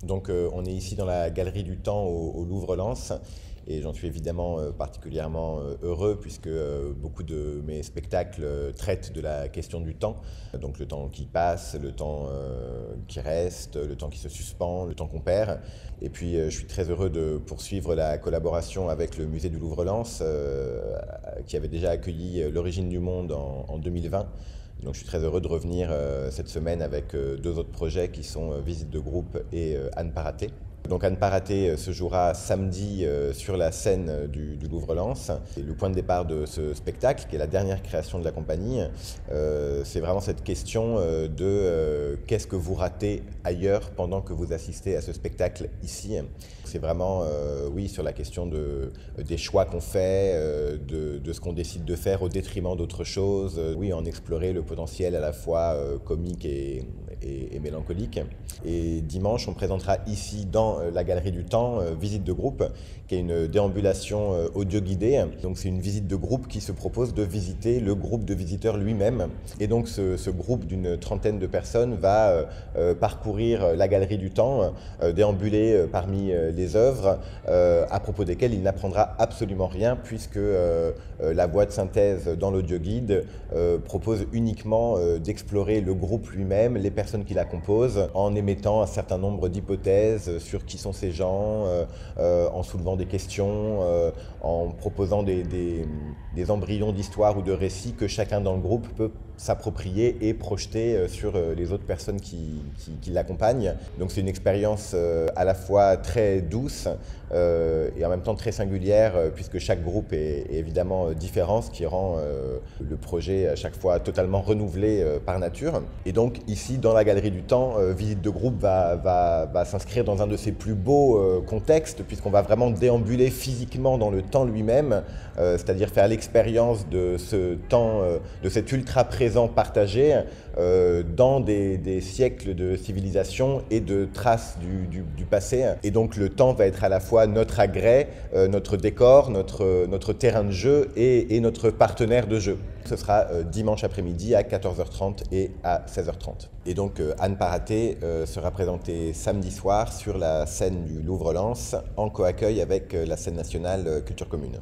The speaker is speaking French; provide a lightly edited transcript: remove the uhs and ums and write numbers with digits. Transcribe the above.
Donc on est ici dans la Galerie du Temps au Louvre-Lens et j'en suis évidemment particulièrement heureux puisque beaucoup de mes spectacles traitent de la question du temps, donc le temps qui passe, le temps qui reste, le temps qui se suspend, le temps qu'on perd. Et puis je suis très heureux de poursuivre la collaboration avec le musée du Louvre-Lens qui avait déjà accueilli l'Origine du monde en 2020. Donc je suis très heureux de revenir cette semaine avec deux autres projets qui sont Visite de groupe et À ne pas rater. Donc À ne pas rater se jouera samedi sur la scène du Louvre-Lens. Et le point de départ de ce spectacle, qui est la dernière création de la compagnie, c'est vraiment cette question de qu'est-ce que vous ratez ailleurs pendant que vous assistez à ce spectacle ici. C'est vraiment, oui, sur la question des choix qu'on fait, de ce qu'on décide de faire au détriment d'autres choses. Oui, en explorer le potentiel à la fois comique et mélancolique. Et dimanche, on présentera ici dans la Galerie du Temps Visite de groupe, qui est une déambulation audio guidée. Donc c'est une visite de groupe qui se propose de visiter le groupe de visiteurs lui-même. Et donc ce groupe d'une trentaine de personnes va parcourir la Galerie du Temps, déambuler parmi les œuvres à propos desquelles il n'apprendra absolument rien puisque la voix de synthèse dans l'audio guide propose uniquement d'explorer le groupe lui-même, les personnes qui la composent, en émettant un certain nombre d'hypothèses sur qui sont ces gens, en soulevant des questions, en proposant des embryons d'histoire ou de récits que chacun dans le groupe peut s'approprier et projeter sur les autres personnes qui l'accompagnent. Donc c'est une expérience à la fois très douce et en même temps très singulière puisque chaque groupe est évidemment différent, ce qui rend le projet à chaque fois totalement renouvelé par nature. Et donc ici dans la Galerie du Temps, Visite de groupe va s'inscrire dans un de ses plus beaux contextes puisqu'on va vraiment déambuler physiquement dans le temps lui-même, c'est-à-dire faire l'expérience de ce temps, de cet ultra présent partagé dans des siècles de civilisation et de traces du passé. Et donc le temps va être à la fois notre agrès, notre décor, notre terrain de jeu et notre partenaire de jeu. Ce sera dimanche après-midi à 14h30 et à 16h30. Et donc À ne pas rater sera présenté samedi soir sur la scène du Louvre-Lens en co-accueil avec la scène nationale Culture Commune.